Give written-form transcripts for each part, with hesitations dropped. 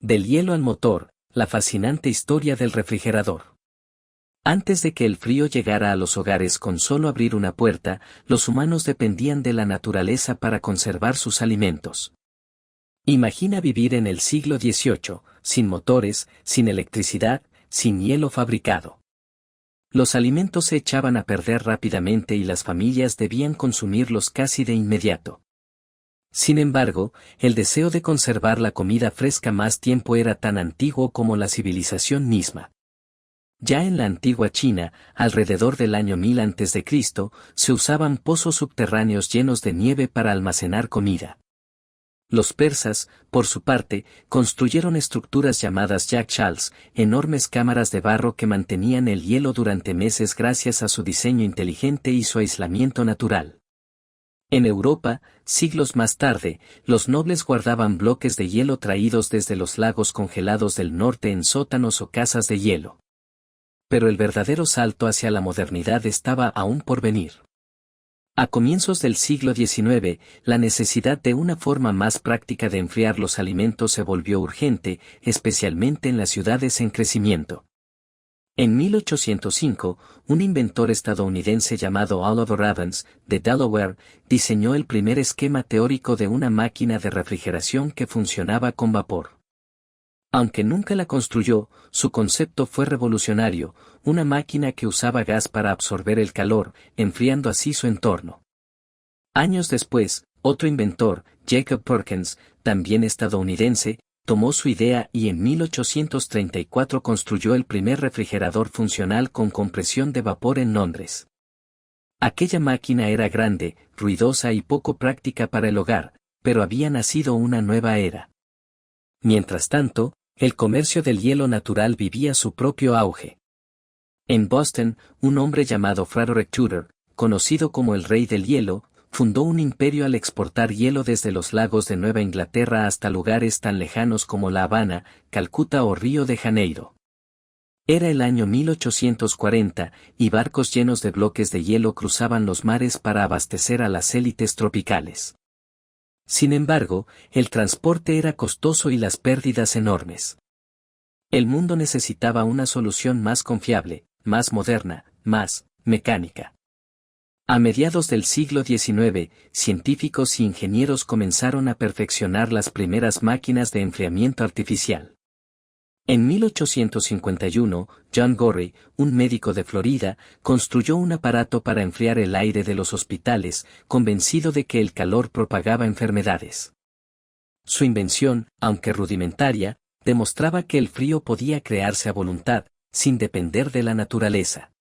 Del hielo al motor, la fascinante historia del refrigerador. Antes de que el frío llegara a los hogares con solo abrir una puerta, los humanos dependían de la naturaleza para conservar sus alimentos. Imagina vivir en el siglo XVIII, sin motores, sin electricidad, sin hielo fabricado. Los alimentos se echaban a perder rápidamente y las familias debían consumirlos casi de inmediato. Sin embargo, el deseo de conservar la comida fresca más tiempo era tan antiguo como la civilización misma. Ya en la antigua China, alrededor del año 1000 a.C., se usaban pozos subterráneos llenos de nieve para almacenar comida. Los persas, por su parte, construyeron estructuras llamadas yakshals, enormes cámaras de barro que mantenían el hielo durante meses gracias a su diseño inteligente y su aislamiento natural. En Europa, siglos más tarde, los nobles guardaban bloques de hielo traídos desde los lagos congelados del norte en sótanos o casas de hielo. Pero el verdadero salto hacia la modernidad estaba aún por venir. A comienzos del siglo XIX, la necesidad de una forma más práctica de enfriar los alimentos se volvió urgente, especialmente en las ciudades en crecimiento. En 1805, un inventor estadounidense llamado Oliver Evans, de Delaware, diseñó el primer esquema teórico de una máquina de refrigeración que funcionaba con vapor. Aunque nunca la construyó, su concepto fue revolucionario, una máquina que usaba gas para absorber el calor, enfriando así su entorno. Años después, otro inventor, Jacob Perkins, también estadounidense, tomó su idea y en 1834 construyó el primer refrigerador funcional con compresión de vapor en Londres. Aquella máquina era grande, ruidosa y poco práctica para el hogar, pero había nacido una nueva era. Mientras tanto, el comercio del hielo natural vivía su propio auge. En Boston, un hombre llamado Frederick Tudor, conocido como el Rey del Hielo, fundó un imperio al exportar hielo desde los lagos de Nueva Inglaterra hasta lugares tan lejanos como La Habana, Calcuta o Río de Janeiro. Era el año 1840, y barcos llenos de bloques de hielo cruzaban los mares para abastecer a las élites tropicales. Sin embargo, el transporte era costoso y las pérdidas enormes. El mundo necesitaba una solución más confiable, más moderna, más mecánica. A mediados del siglo XIX, científicos y ingenieros comenzaron a perfeccionar las primeras máquinas de enfriamiento artificial. En 1851, John Gorrie, un médico de Florida, construyó un aparato para enfriar el aire de los hospitales, convencido de que el calor propagaba enfermedades. Su invención, aunque rudimentaria, demostraba que el frío podía crearse a voluntad, sin depender de la naturaleza.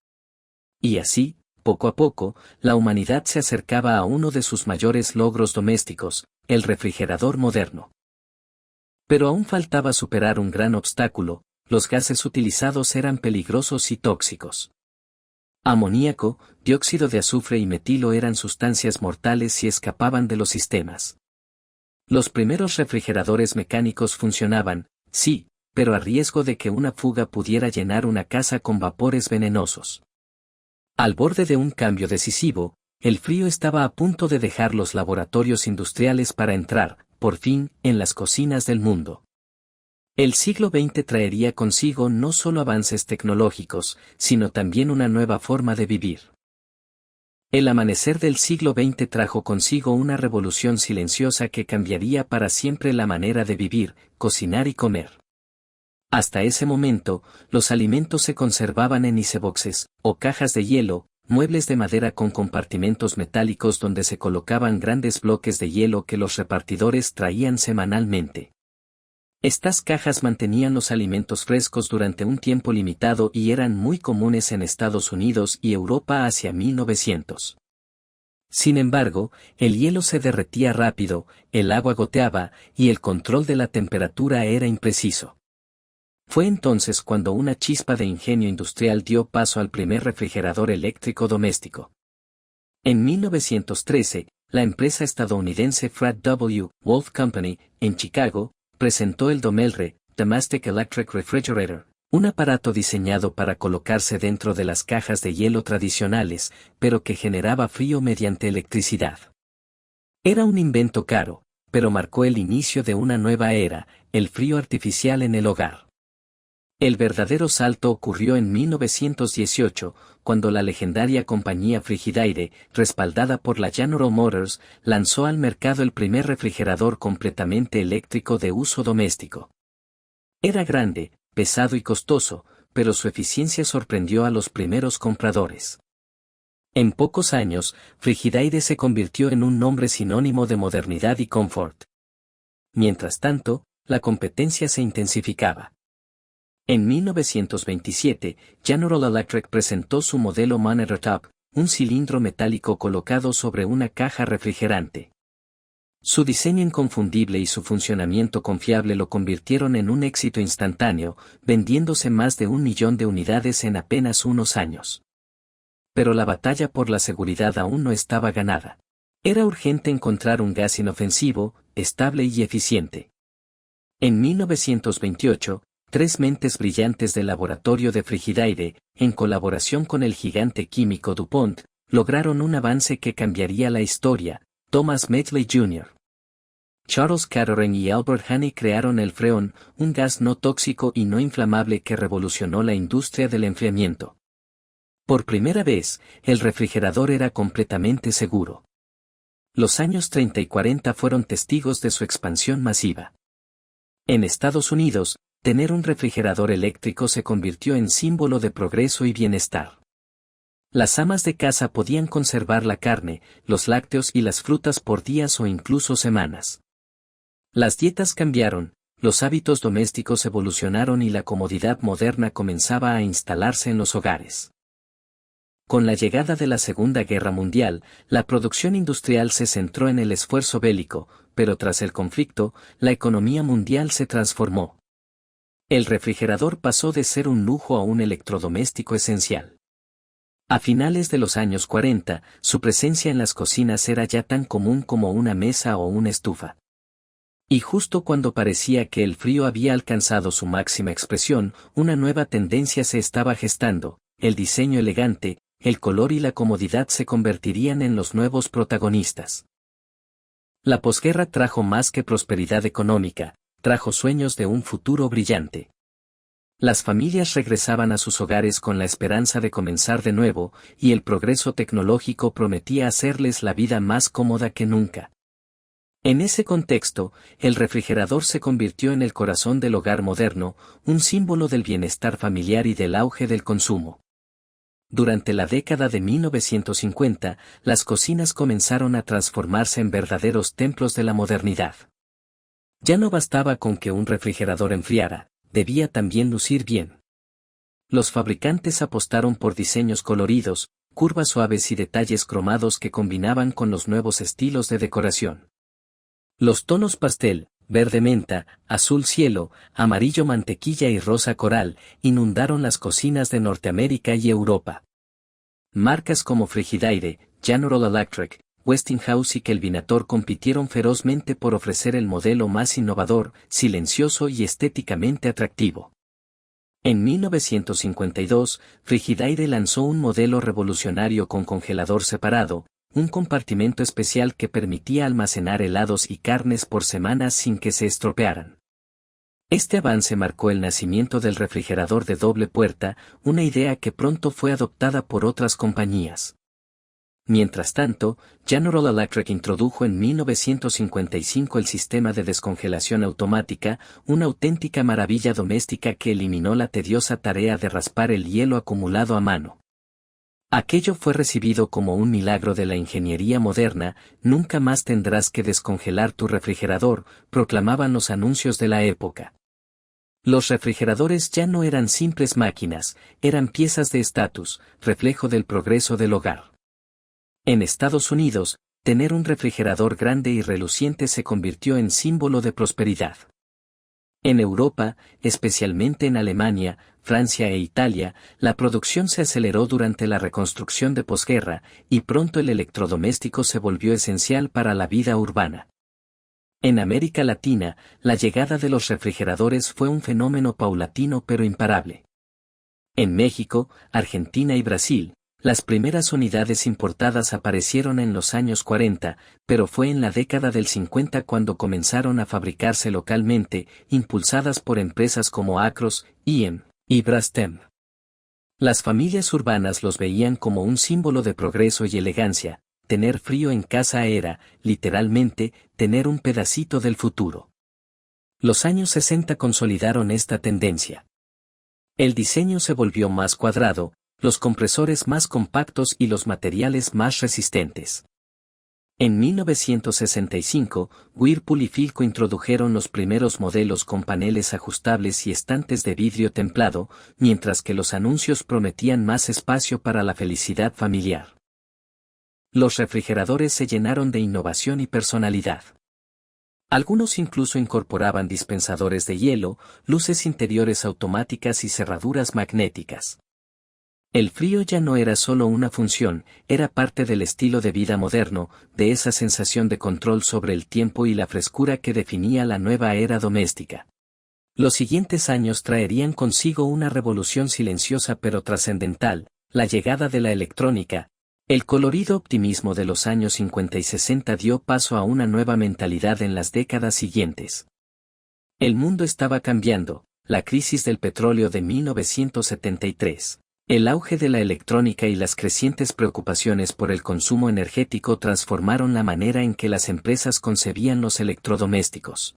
Y así, poco a poco, la humanidad se acercaba a uno de sus mayores logros domésticos, el refrigerador moderno. Pero aún faltaba superar un gran obstáculo: los gases utilizados eran peligrosos y tóxicos. Amoníaco, dióxido de azufre y metilo eran sustancias mortales si escapaban de los sistemas. Los primeros refrigeradores mecánicos funcionaban, sí, pero a riesgo de que una fuga pudiera llenar una casa con vapores venenosos. Al borde de un cambio decisivo, el frío estaba a punto de dejar los laboratorios industriales para entrar, por fin, en las cocinas del mundo. El siglo XX traería consigo no solo avances tecnológicos, sino también una nueva forma de vivir. El amanecer del siglo XX trajo consigo una revolución silenciosa que cambiaría para siempre la manera de vivir, cocinar y comer. Hasta ese momento, los alimentos se conservaban en iceboxes, o cajas de hielo, muebles de madera con compartimentos metálicos donde se colocaban grandes bloques de hielo que los repartidores traían semanalmente. Estas cajas mantenían los alimentos frescos durante un tiempo limitado y eran muy comunes en Estados Unidos y Europa hacia 1900. Sin embargo, el hielo se derretía rápido, el agua goteaba, y el control de la temperatura era impreciso. Fue entonces cuando una chispa de ingenio industrial dio paso al primer refrigerador eléctrico doméstico. En 1913, la empresa estadounidense Fred W. Wolf Company, en Chicago, presentó el Domelre, Domestic Electric Refrigerator, un aparato diseñado para colocarse dentro de las cajas de hielo tradicionales, pero que generaba frío mediante electricidad. Era un invento caro, pero marcó el inicio de una nueva era, el frío artificial en el hogar. El verdadero salto ocurrió en 1918, cuando la legendaria compañía Frigidaire, respaldada por la General Motors, lanzó al mercado el primer refrigerador completamente eléctrico de uso doméstico. Era grande, pesado y costoso, pero su eficiencia sorprendió a los primeros compradores. En pocos años, Frigidaire se convirtió en un nombre sinónimo de modernidad y confort. Mientras tanto, la competencia se intensificaba. En 1927, General Electric presentó su modelo Monitor Top, un cilindro metálico colocado sobre una caja refrigerante. Su diseño inconfundible y su funcionamiento confiable lo convirtieron en un éxito instantáneo, vendiéndose más de 1 millón de unidades en apenas unos años. Pero la batalla por la seguridad aún no estaba ganada. Era urgente encontrar un gas inofensivo, estable y eficiente. En 1928, 3 mentes brillantes del laboratorio de Frigidaire, en colaboración con el gigante químico DuPont, lograron un avance que cambiaría la historia. Thomas Medley Jr., Charles Kettering y Albert Haney crearon el freón, un gas no tóxico y no inflamable que revolucionó la industria del enfriamiento. Por primera vez, el refrigerador era completamente seguro. Los años 30 y 40 fueron testigos de su expansión masiva. En Estados Unidos, tener un refrigerador eléctrico se convirtió en símbolo de progreso y bienestar. Las amas de casa podían conservar la carne, los lácteos y las frutas por días o incluso semanas. Las dietas cambiaron, los hábitos domésticos evolucionaron y la comodidad moderna comenzaba a instalarse en los hogares. Con la llegada de la Segunda Guerra Mundial, la producción industrial se centró en el esfuerzo bélico, pero tras el conflicto, la economía mundial se transformó. El refrigerador pasó de ser un lujo a un electrodoméstico esencial. A finales de los años 40, su presencia en las cocinas era ya tan común como una mesa o una estufa. Y justo cuando parecía que el frío había alcanzado su máxima expresión, una nueva tendencia se estaba gestando: el diseño elegante, el color y la comodidad se convertirían en los nuevos protagonistas. La posguerra trajo más que prosperidad económica, trajo sueños de un futuro brillante. Las familias regresaban a sus hogares con la esperanza de comenzar de nuevo, y el progreso tecnológico prometía hacerles la vida más cómoda que nunca. En ese contexto, el refrigerador se convirtió en el corazón del hogar moderno, un símbolo del bienestar familiar y del auge del consumo. Durante la década de 1950, las cocinas comenzaron a transformarse en verdaderos templos de la modernidad. Ya no bastaba con que un refrigerador enfriara, debía también lucir bien. Los fabricantes apostaron por diseños coloridos, curvas suaves y detalles cromados que combinaban con los nuevos estilos de decoración. Los tonos pastel, verde menta, azul cielo, amarillo mantequilla y rosa coral, inundaron las cocinas de Norteamérica y Europa. Marcas como Frigidaire, General Electric, Westinghouse y Kelvinator compitieron ferozmente por ofrecer el modelo más innovador, silencioso y estéticamente atractivo. En 1952, Frigidaire lanzó un modelo revolucionario con congelador separado, un compartimento especial que permitía almacenar helados y carnes por semanas sin que se estropearan. Este avance marcó el nacimiento del refrigerador de doble puerta, una idea que pronto fue adoptada por otras compañías. Mientras tanto, General Electric introdujo en 1955 el sistema de descongelación automática, una auténtica maravilla doméstica que eliminó la tediosa tarea de raspar el hielo acumulado a mano. Aquello fue recibido como un milagro de la ingeniería moderna. Nunca más tendrás que descongelar tu refrigerador, proclamaban los anuncios de la época. Los refrigeradores ya no eran simples máquinas, eran piezas de estatus, reflejo del progreso del hogar. En Estados Unidos, tener un refrigerador grande y reluciente se convirtió en símbolo de prosperidad. En Europa, especialmente en Alemania, Francia e Italia, la producción se aceleró durante la reconstrucción de posguerra, y pronto el electrodoméstico se volvió esencial para la vida urbana. En América Latina, la llegada de los refrigeradores fue un fenómeno paulatino pero imparable. En México, Argentina y Brasil, Las primeras unidades importadas aparecieron en los años 40, pero fue en la década del 50 cuando comenzaron a fabricarse localmente, impulsadas por empresas como Acros, IEM y Brastem. Las familias urbanas los veían como un símbolo de progreso y elegancia. Tener frío en casa era, literalmente, tener un pedacito del futuro. Los años 60 consolidaron esta tendencia. El diseño se volvió más cuadrado, los compresores más compactos y los materiales más resistentes. En 1965, Whirlpool y Philco introdujeron los primeros modelos con paneles ajustables y estantes de vidrio templado, mientras que los anuncios prometían más espacio para la felicidad familiar. Los refrigeradores se llenaron de innovación y personalidad. Algunos incluso incorporaban dispensadores de hielo, luces interiores automáticas y cerraduras magnéticas. El frío ya no era solo una función, era parte del estilo de vida moderno, de esa sensación de control sobre el tiempo y la frescura que definía la nueva era doméstica. Los siguientes años traerían consigo una revolución silenciosa pero trascendental, la llegada de la electrónica. El colorido optimismo de los años 50 y 60 dio paso a una nueva mentalidad en las décadas siguientes. El mundo estaba cambiando, la crisis del petróleo de 1973. El auge de la electrónica y las crecientes preocupaciones por el consumo energético transformaron la manera en que las empresas concebían los electrodomésticos.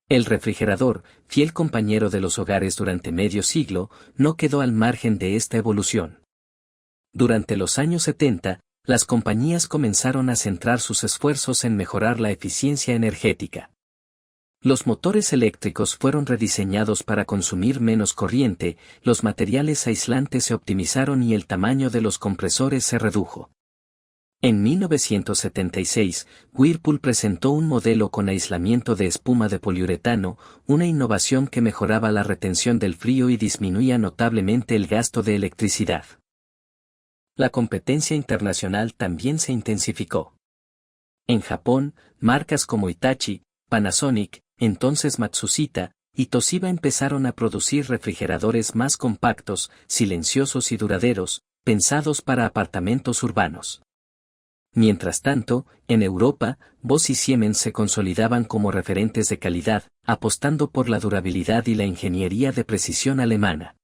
El refrigerador, fiel compañero de los hogares durante medio siglo, no quedó al margen de esta evolución. Durante los años 70, las compañías comenzaron a centrar sus esfuerzos en mejorar la eficiencia energética. Los motores eléctricos fueron rediseñados para consumir menos corriente, los materiales aislantes se optimizaron y el tamaño de los compresores se redujo. En 1976, Whirlpool presentó un modelo con aislamiento de espuma de poliuretano, una innovación que mejoraba la retención del frío y disminuía notablemente el gasto de electricidad. La competencia internacional también se intensificó. En Japón, marcas como Hitachi, Panasonic, entonces Matsushita, y Toshiba empezaron a producir refrigeradores más compactos, silenciosos y duraderos, pensados para apartamentos urbanos. Mientras tanto, en Europa, Bosch y Siemens se consolidaban como referentes de calidad, apostando por la durabilidad y la ingeniería de precisión alemana.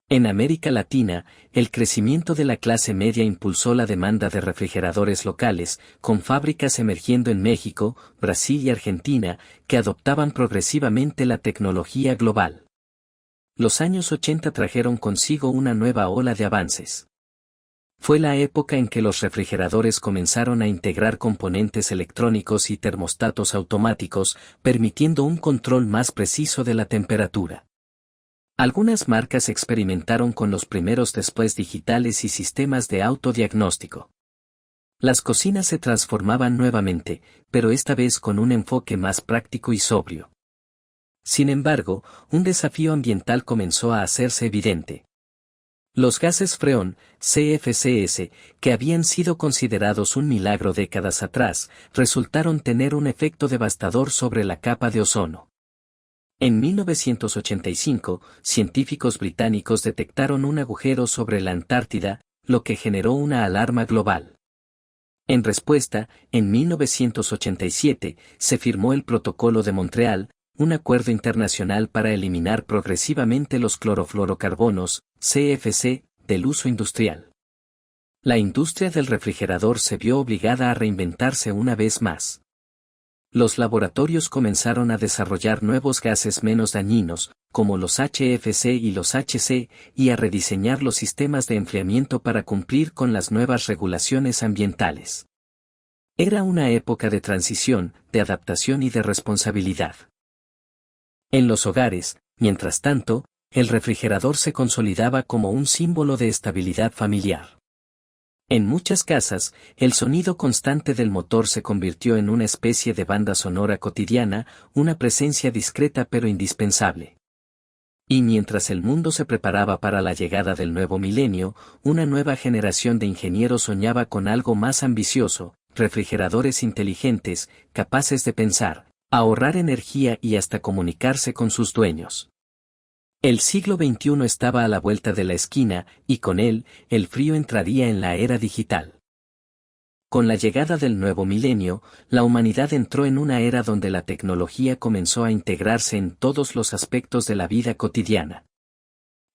En América Latina, el crecimiento de la clase media impulsó la demanda de refrigeradores locales, con fábricas emergiendo en México, Brasil y Argentina, que adoptaban progresivamente la tecnología global. Los años 80 trajeron consigo una nueva ola de avances. Fue la época en que los refrigeradores comenzaron a integrar componentes electrónicos y termostatos automáticos, permitiendo un control más preciso de la temperatura. Algunas marcas experimentaron con los primeros displays digitales y sistemas de autodiagnóstico. Las cocinas se transformaban nuevamente, pero esta vez con un enfoque más práctico y sobrio. Sin embargo, un desafío ambiental comenzó a hacerse evidente. Los gases freón, CFCs, que habían sido considerados un milagro décadas atrás, resultaron tener un efecto devastador sobre la capa de ozono. En 1985, científicos británicos detectaron un agujero sobre la Antártida, lo que generó una alarma global. En respuesta, en 1987, se firmó el Protocolo de Montreal, un acuerdo internacional para eliminar progresivamente los clorofluorocarbonos, CFC, del uso industrial. La industria del refrigerador se vio obligada a reinventarse una vez más. Los laboratorios comenzaron a desarrollar nuevos gases menos dañinos, como los HFC y los HC, y a rediseñar los sistemas de enfriamiento para cumplir con las nuevas regulaciones ambientales. Era una época de transición, de adaptación y de responsabilidad. En los hogares, mientras tanto, el refrigerador se consolidaba como un símbolo de estabilidad familiar. En muchas casas, el sonido constante del motor se convirtió en una especie de banda sonora cotidiana, una presencia discreta pero indispensable. Y mientras el mundo se preparaba para la llegada del nuevo milenio, una nueva generación de ingenieros soñaba con algo más ambicioso, refrigeradores inteligentes, capaces de pensar, ahorrar energía y hasta comunicarse con sus dueños. El siglo XXI estaba a la vuelta de la esquina, y con él, el frío entraría en la era digital. Con la llegada del nuevo milenio, la humanidad entró en una era donde la tecnología comenzó a integrarse en todos los aspectos de la vida cotidiana.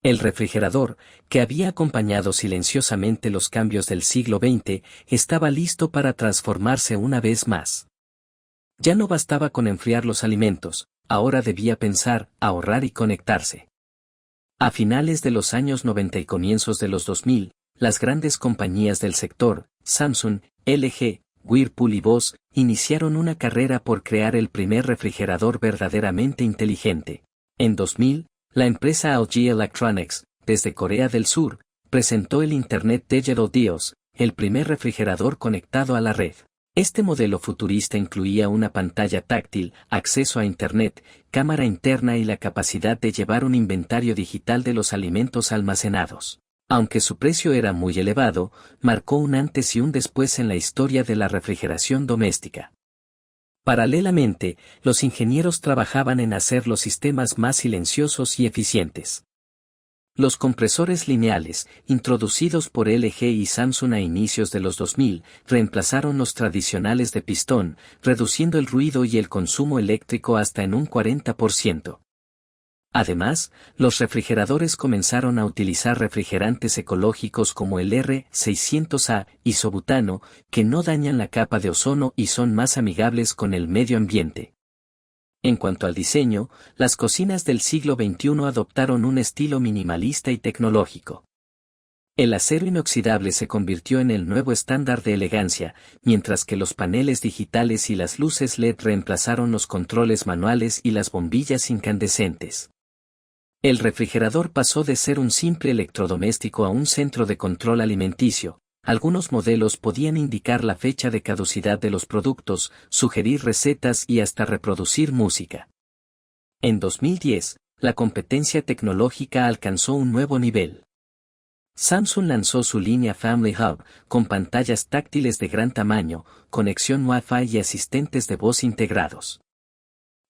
El refrigerador, que había acompañado silenciosamente los cambios del siglo XX, estaba listo para transformarse una vez más. Ya no bastaba con enfriar los alimentos, ahora debía pensar, ahorrar y conectarse. A finales de los años 90 y comienzos de los 2000, las grandes compañías del sector, Samsung, LG, Whirlpool y Bose, iniciaron una carrera por crear el primer refrigerador verdaderamente inteligente. En 2000, la empresa LG Electronics, desde Corea del Sur, presentó el Internet Digital Dios, el primer refrigerador conectado a la red. Este modelo futurista incluía una pantalla táctil, acceso a Internet, cámara interna y la capacidad de llevar un inventario digital de los alimentos almacenados. Aunque su precio era muy elevado, marcó un antes y un después en la historia de la refrigeración doméstica. Paralelamente, los ingenieros trabajaban en hacer los sistemas más silenciosos y eficientes. Los compresores lineales, introducidos por LG y Samsung a inicios de los 2000, reemplazaron los tradicionales de pistón, reduciendo el ruido y el consumo eléctrico hasta en un 40%. Además, los refrigeradores comenzaron a utilizar refrigerantes ecológicos como el R600A isobutano, que no dañan la capa de ozono y son más amigables con el medio ambiente. En cuanto al diseño, las cocinas del siglo XXI adoptaron un estilo minimalista y tecnológico. El acero inoxidable se convirtió en el nuevo estándar de elegancia, mientras que los paneles digitales y las luces LED reemplazaron los controles manuales y las bombillas incandescentes. El refrigerador pasó de ser un simple electrodoméstico a un centro de control alimenticio. Algunos modelos podían indicar la fecha de caducidad de los productos, sugerir recetas y hasta reproducir música. En 2010, la competencia tecnológica alcanzó un nuevo nivel. Samsung lanzó su línea Family Hub, con pantallas táctiles de gran tamaño, conexión Wi-Fi y asistentes de voz integrados.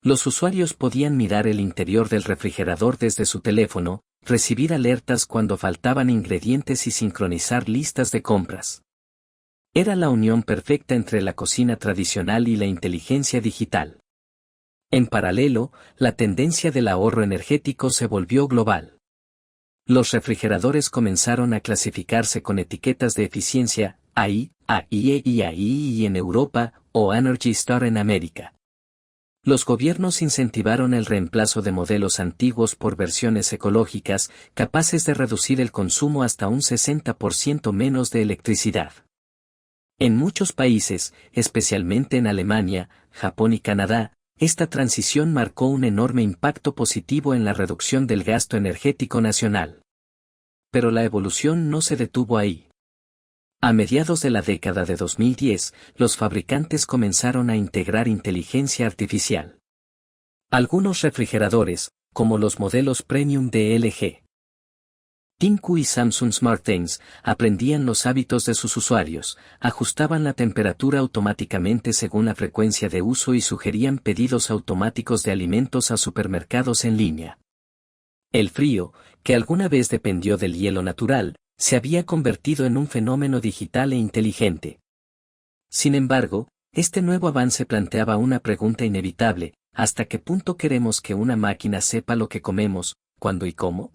Los usuarios podían mirar el interior del refrigerador desde su teléfono, recibir alertas cuando faltaban ingredientes y sincronizar listas de compras. Era la unión perfecta entre la cocina tradicional y la inteligencia digital. En paralelo, la tendencia del ahorro energético se volvió global. Los refrigeradores comenzaron a clasificarse con etiquetas de eficiencia, AI, AIE y AI y en Europa, o Energy Star en América. Los gobiernos incentivaron el reemplazo de modelos antiguos por versiones ecológicas, capaces de reducir el consumo hasta un 60% menos de electricidad. En muchos países, especialmente en Alemania, Japón y Canadá, esta transición marcó un enorme impacto positivo en la reducción del gasto energético nacional. Pero la evolución no se detuvo ahí. A mediados de la década de 2010, los fabricantes comenzaron a integrar inteligencia artificial. Algunos refrigeradores, como los modelos premium de LG, Tinku y Samsung SmartThings, aprendían los hábitos de sus usuarios, ajustaban la temperatura automáticamente según la frecuencia de uso y sugerían pedidos automáticos de alimentos a supermercados en línea. El frío, que alguna vez dependió del hielo natural, se había convertido en un fenómeno digital e inteligente. Sin embargo, este nuevo avance planteaba una pregunta inevitable: ¿hasta qué punto queremos que una máquina sepa lo que comemos, cuándo y cómo?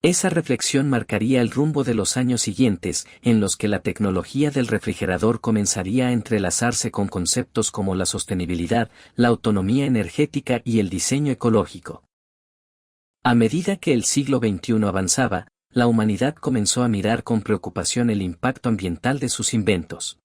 Esa reflexión marcaría el rumbo de los años siguientes, en los que la tecnología del refrigerador comenzaría a entrelazarse con conceptos como la sostenibilidad, la autonomía energética y el diseño ecológico. A medida que el siglo XXI avanzaba, la humanidad comenzó a mirar con preocupación el impacto ambiental de sus inventos.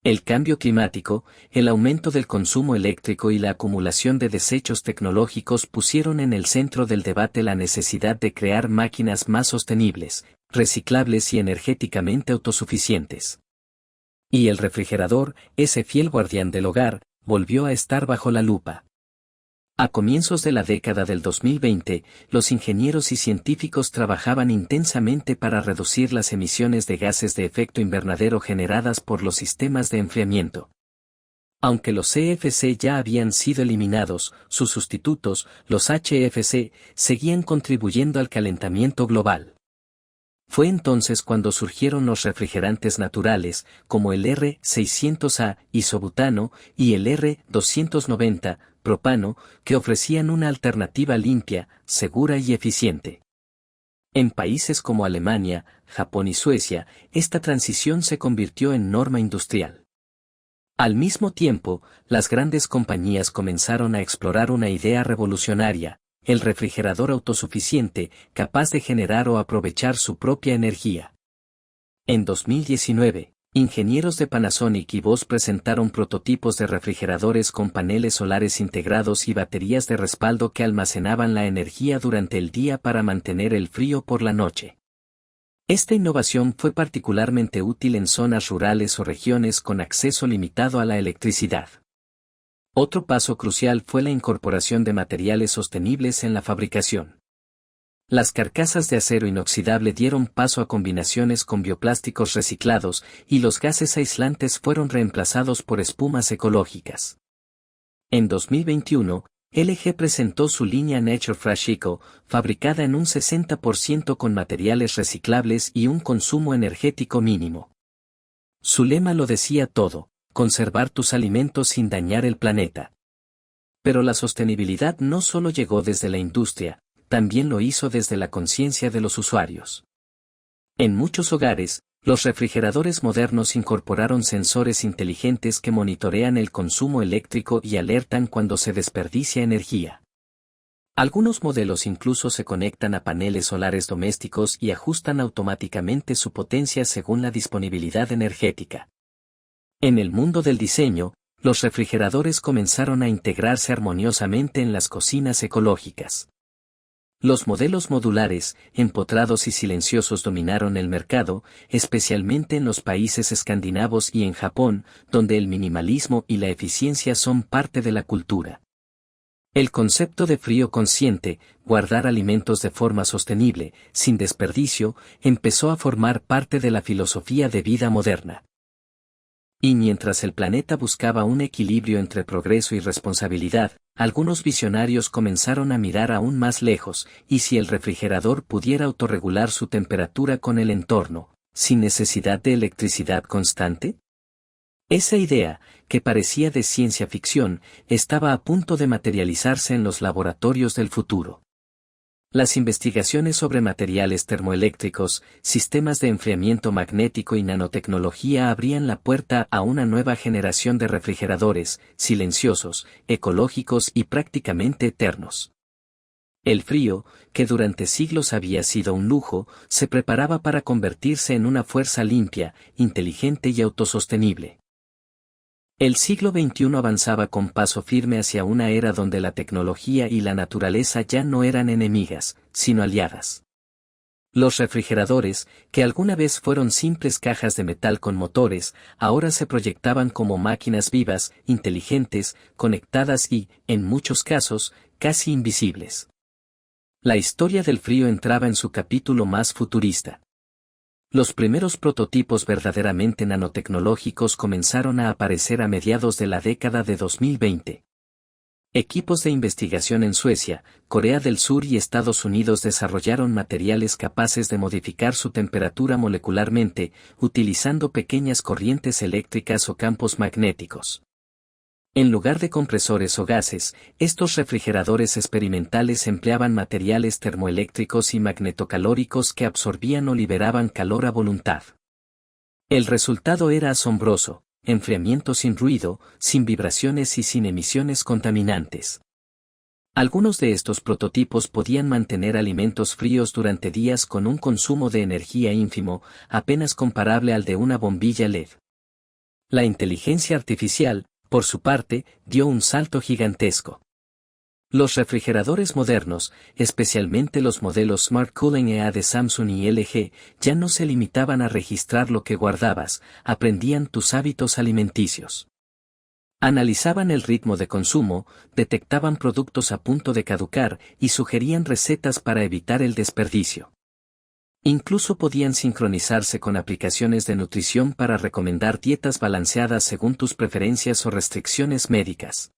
El cambio climático, el aumento del consumo eléctrico y la acumulación de desechos tecnológicos pusieron en el centro del debate la necesidad de crear máquinas más sostenibles, reciclables y energéticamente autosuficientes. Y el refrigerador, ese fiel guardián del hogar, volvió a estar bajo la lupa. A comienzos de la década del 2020, los ingenieros y científicos trabajaban intensamente para reducir las emisiones de gases de efecto invernadero generadas por los sistemas de enfriamiento. Aunque los CFC ya habían sido eliminados, sus sustitutos, los HFC, seguían contribuyendo al calentamiento global. Fue entonces cuando surgieron los refrigerantes naturales, como el R600A, isobutano, y el R290, propano, que ofrecían una alternativa limpia, segura y eficiente. En países como Alemania, Japón y Suecia, esta transición se convirtió en norma industrial. Al mismo tiempo, las grandes compañías comenzaron a explorar una idea revolucionaria: el refrigerador autosuficiente, capaz de generar o aprovechar su propia energía. En 2019, ingenieros de Panasonic y Bosch presentaron prototipos de refrigeradores con paneles solares integrados y baterías de respaldo que almacenaban la energía durante el día para mantener el frío por la noche. Esta innovación fue particularmente útil en zonas rurales o regiones con acceso limitado a la electricidad. Otro paso crucial fue la incorporación de materiales sostenibles en la fabricación. Las carcasas de acero inoxidable dieron paso a combinaciones con bioplásticos reciclados, y los gases aislantes fueron reemplazados por espumas ecológicas. En 2021, LG presentó su línea NatureFresh Eco, fabricada en un 60% con materiales reciclables y un consumo energético mínimo. Su lema lo decía todo: conservar tus alimentos sin dañar el planeta. Pero la sostenibilidad no solo llegó desde la industria, también lo hizo desde la conciencia de los usuarios. En muchos hogares, los refrigeradores modernos incorporaron sensores inteligentes que monitorean el consumo eléctrico y alertan cuando se desperdicia energía. Algunos modelos incluso se conectan a paneles solares domésticos y ajustan automáticamente su potencia según la disponibilidad energética. En el mundo del diseño, los refrigeradores comenzaron a integrarse armoniosamente en las cocinas ecológicas. Los modelos modulares, empotrados y silenciosos dominaron el mercado, especialmente en los países escandinavos y en Japón, donde el minimalismo y la eficiencia son parte de la cultura. El concepto de frío consciente, guardar alimentos de forma sostenible, sin desperdicio, empezó a formar parte de la filosofía de vida moderna. Y mientras el planeta buscaba un equilibrio entre progreso y responsabilidad, algunos visionarios comenzaron a mirar aún más lejos: ¿y si el refrigerador pudiera autorregular su temperatura con el entorno, sin necesidad de electricidad constante? Esa idea, que parecía de ciencia ficción, estaba a punto de materializarse en los laboratorios del futuro. Las investigaciones sobre materiales termoeléctricos, sistemas de enfriamiento magnético y nanotecnología abrían la puerta a una nueva generación de refrigeradores, silenciosos, ecológicos y prácticamente eternos. El frío, que durante siglos había sido un lujo, se preparaba para convertirse en una fuerza limpia, inteligente y autosostenible. El siglo XXI avanzaba con paso firme hacia una era donde la tecnología y la naturaleza ya no eran enemigas, sino aliadas. Los refrigeradores, que alguna vez fueron simples cajas de metal con motores, ahora se proyectaban como máquinas vivas, inteligentes, conectadas y, en muchos casos, casi invisibles. La historia del frío entraba en su capítulo más futurista. Los primeros prototipos verdaderamente nanotecnológicos comenzaron a aparecer a mediados de la década de 2020. Equipos de investigación en Suecia, Corea del Sur y Estados Unidos desarrollaron materiales capaces de modificar su temperatura molecularmente, utilizando pequeñas corrientes eléctricas o campos magnéticos. En lugar de compresores o gases, estos refrigeradores experimentales empleaban materiales termoeléctricos y magnetocalóricos que absorbían o liberaban calor a voluntad. El resultado era asombroso: enfriamiento sin ruido, sin vibraciones y sin emisiones contaminantes. Algunos de estos prototipos podían mantener alimentos fríos durante días con un consumo de energía ínfimo, apenas comparable al de una bombilla LED. La inteligencia artificial, por su parte, dio un salto gigantesco. Los refrigeradores modernos, especialmente los modelos Smart Cooling EA de Samsung y LG, ya no se limitaban a registrar lo que guardabas, aprendían tus hábitos alimenticios. Analizaban el ritmo de consumo, detectaban productos a punto de caducar y sugerían recetas para evitar el desperdicio. Incluso podían sincronizarse con aplicaciones de nutrición para recomendar dietas balanceadas según tus preferencias o restricciones médicas.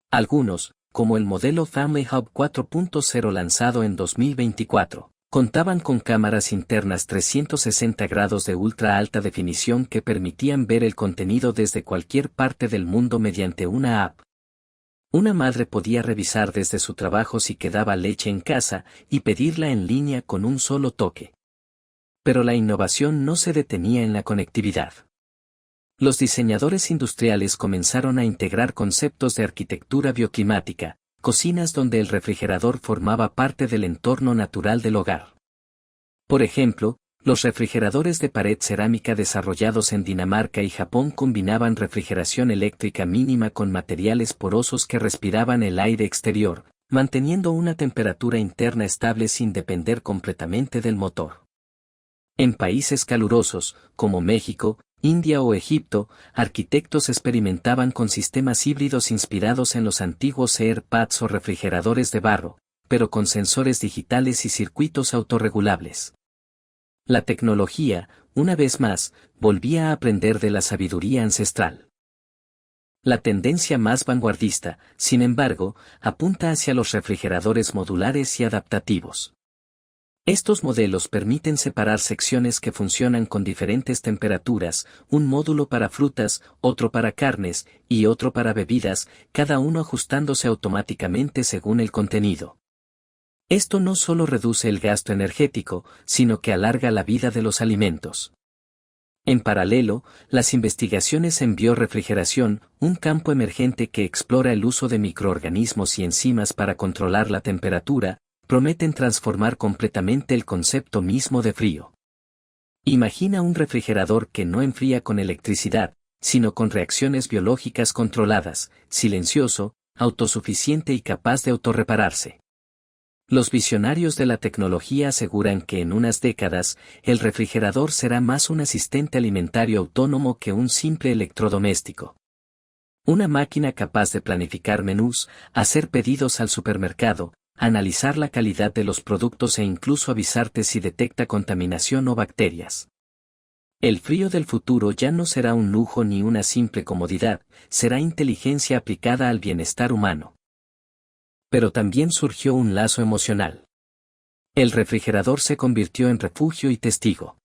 Algunos, como el modelo Family Hub 4.0 lanzado en 2024, contaban con cámaras internas 360 grados de ultra alta definición que permitían ver el contenido desde cualquier parte del mundo mediante una app. Una madre podía revisar desde su trabajo si quedaba leche en casa y pedirla en línea con un solo toque. Pero la innovación no se detenía en la conectividad. Los diseñadores industriales comenzaron a integrar conceptos de arquitectura bioclimática, cocinas donde el refrigerador formaba parte del entorno natural del hogar. Por ejemplo, los refrigeradores de pared cerámica desarrollados en Dinamarca y Japón combinaban refrigeración eléctrica mínima con materiales porosos que respiraban el aire exterior, manteniendo una temperatura interna estable sin depender completamente del motor. En países calurosos, como México, India o Egipto, arquitectos experimentaban con sistemas híbridos inspirados en los antiguos AirPads o refrigeradores de barro, pero con sensores digitales y circuitos autorregulables. La tecnología, una vez más, volvía a aprender de la sabiduría ancestral. La tendencia más vanguardista, sin embargo, apunta hacia los refrigeradores modulares y adaptativos. Estos modelos permiten separar secciones que funcionan con diferentes temperaturas, un módulo para frutas, otro para carnes, y otro para bebidas, cada uno ajustándose automáticamente según el contenido. Esto no solo reduce el gasto energético, sino que alarga la vida de los alimentos. En paralelo, las investigaciones en biorrefrigeración, un campo emergente que explora el uso de microorganismos y enzimas para controlar la temperatura, prometen transformar completamente el concepto mismo de frío. Imagina un refrigerador que no enfría con electricidad, sino con reacciones biológicas controladas, silencioso, autosuficiente y capaz de autorrepararse. Los visionarios de la tecnología aseguran que en unas décadas, el refrigerador será más un asistente alimentario autónomo que un simple electrodoméstico. Una máquina capaz de planificar menús, hacer pedidos al supermercado, analizar la calidad de los productos e incluso avisarte si detecta contaminación o bacterias. El frío del futuro ya no será un lujo ni una simple comodidad, será inteligencia aplicada al bienestar humano. Pero también surgió un lazo emocional. El refrigerador se convirtió en refugio y testigo.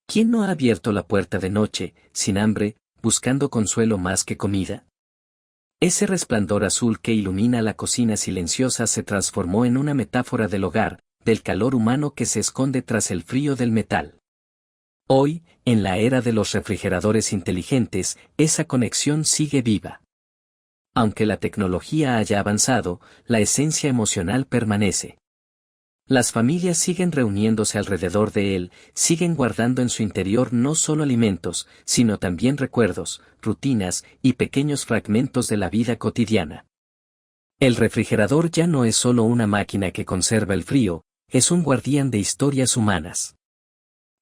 ¿Quién no ha abierto la puerta de noche, sin hambre, buscando consuelo más que comida? Ese resplandor azul que ilumina la cocina silenciosa se transformó en una metáfora del hogar, del calor humano que se esconde tras el frío del metal. Hoy, en la era de los refrigeradores inteligentes, esa conexión sigue viva. Aunque la tecnología haya avanzado, la esencia emocional permanece. Las familias siguen reuniéndose alrededor de él, siguen guardando en su interior no solo alimentos, sino también recuerdos, rutinas y pequeños fragmentos de la vida cotidiana. El refrigerador ya no es solo una máquina que conserva el frío, es un guardián de historias humanas.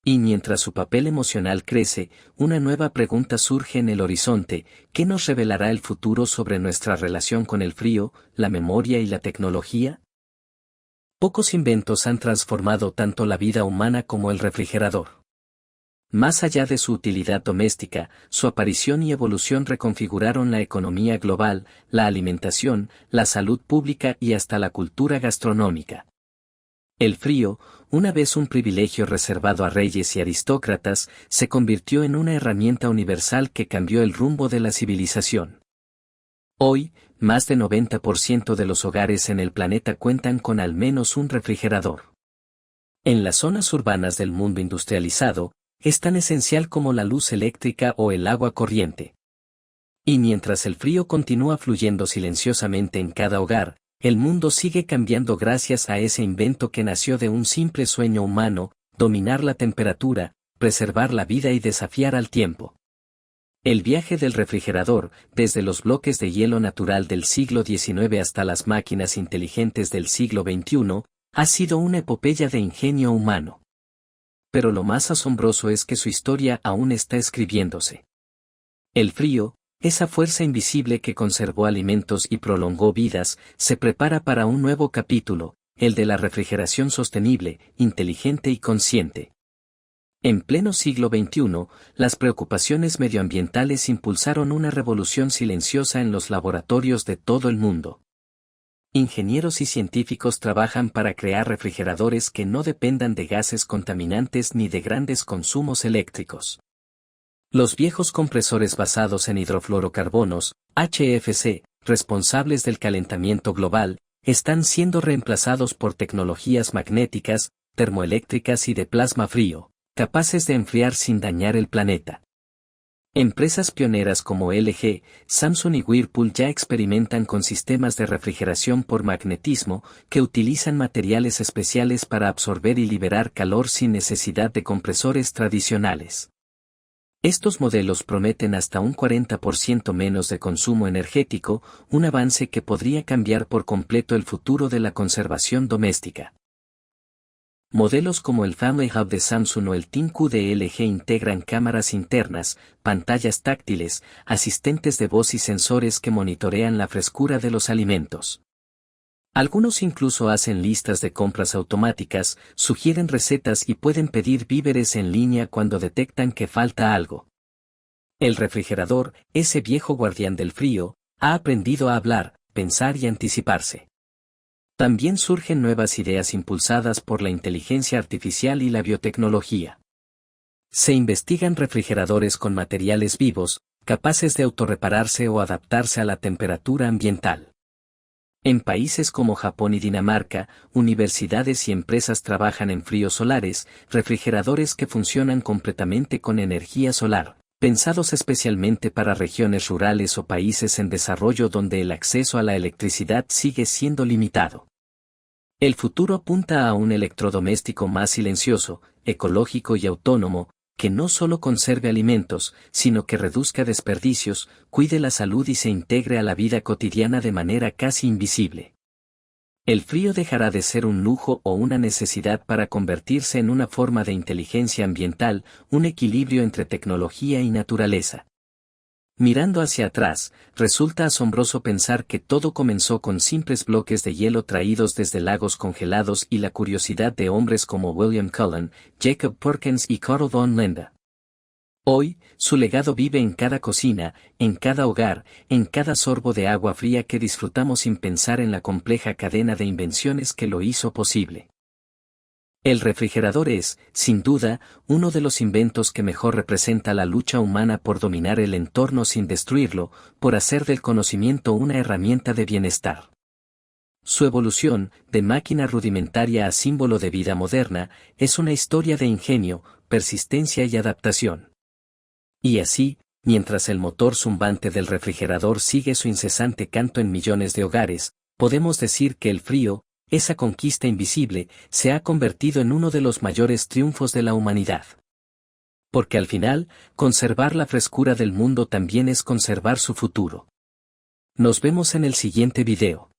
Y mientras su papel emocional crece, una nueva pregunta surge en el horizonte: ¿qué nos revelará el futuro sobre nuestra relación con el frío, la memoria y la tecnología? Pocos inventos han transformado tanto la vida humana como el refrigerador. Más allá de su utilidad doméstica, su aparición y evolución reconfiguraron la economía global, la alimentación, la salud pública y hasta la cultura gastronómica. El frío, una vez un privilegio reservado a reyes y aristócratas, se convirtió en una herramienta universal que cambió el rumbo de la civilización. Hoy, más de 90% de los hogares en el planeta cuentan con al menos un refrigerador. En las zonas urbanas del mundo industrializado, es tan esencial como la luz eléctrica o el agua corriente. Y mientras el frío continúa fluyendo silenciosamente en cada hogar, el mundo sigue cambiando gracias a ese invento que nació de un simple sueño humano: dominar la temperatura, preservar la vida y desafiar al tiempo. El viaje del refrigerador, desde los bloques de hielo natural del siglo XIX hasta las máquinas inteligentes del siglo XXI, ha sido una epopeya de ingenio humano. Pero lo más asombroso es que su historia aún está escribiéndose. El frío, esa fuerza invisible que conservó alimentos y prolongó vidas, se prepara para un nuevo capítulo, el de la refrigeración sostenible, inteligente y consciente. En pleno siglo XXI, las preocupaciones medioambientales impulsaron una revolución silenciosa en los laboratorios de todo el mundo. Ingenieros y científicos trabajan para crear refrigeradores que no dependan de gases contaminantes ni de grandes consumos eléctricos. Los viejos compresores basados en hidrofluorocarbonos, HFC, responsables del calentamiento global, están siendo reemplazados por tecnologías magnéticas, termoeléctricas y de plasma frío, capaces de enfriar sin dañar el planeta. Empresas pioneras como LG, Samsung y Whirlpool ya experimentan con sistemas de refrigeración por magnetismo que utilizan materiales especiales para absorber y liberar calor sin necesidad de compresores tradicionales. Estos modelos prometen hasta un 40% menos de consumo energético, un avance que podría cambiar por completo el futuro de la conservación doméstica. Modelos como el Family Hub de Samsung o el ThinQ de LG integran cámaras internas, pantallas táctiles, asistentes de voz y sensores que monitorean la frescura de los alimentos. Algunos incluso hacen listas de compras automáticas, sugieren recetas y pueden pedir víveres en línea cuando detectan que falta algo. El refrigerador, ese viejo guardián del frío, ha aprendido a hablar, pensar y anticiparse. También surgen nuevas ideas impulsadas por la inteligencia artificial y la biotecnología. Se investigan refrigeradores con materiales vivos, capaces de autorrepararse o adaptarse a la temperatura ambiental. En países como Japón y Dinamarca, universidades y empresas trabajan en fríos solares, refrigeradores que funcionan completamente con energía solar, pensados especialmente para regiones rurales o países en desarrollo donde el acceso a la electricidad sigue siendo limitado. El futuro apunta a un electrodoméstico más silencioso, ecológico y autónomo, que no solo conserve alimentos, sino que reduzca desperdicios, cuide la salud y se integre a la vida cotidiana de manera casi invisible. El frío dejará de ser un lujo o una necesidad para convertirse en una forma de inteligencia ambiental, un equilibrio entre tecnología y naturaleza. Mirando hacia atrás, resulta asombroso pensar que todo comenzó con simples bloques de hielo traídos desde lagos congelados y la curiosidad de hombres como William Cullen, Jacob Perkins y Carl von Linde. Hoy, su legado vive en cada cocina, en cada hogar, en cada sorbo de agua fría que disfrutamos sin pensar en la compleja cadena de invenciones que lo hizo posible. El refrigerador es, sin duda, uno de los inventos que mejor representa la lucha humana por dominar el entorno sin destruirlo, por hacer del conocimiento una herramienta de bienestar. Su evolución, de máquina rudimentaria a símbolo de vida moderna, es una historia de ingenio, persistencia y adaptación. Y así, mientras el motor zumbante del refrigerador sigue su incesante canto en millones de hogares, podemos decir que el frío, esa conquista invisible, se ha convertido en uno de los mayores triunfos de la humanidad. Porque al final, conservar la frescura del mundo también es conservar su futuro. Nos vemos en el siguiente video.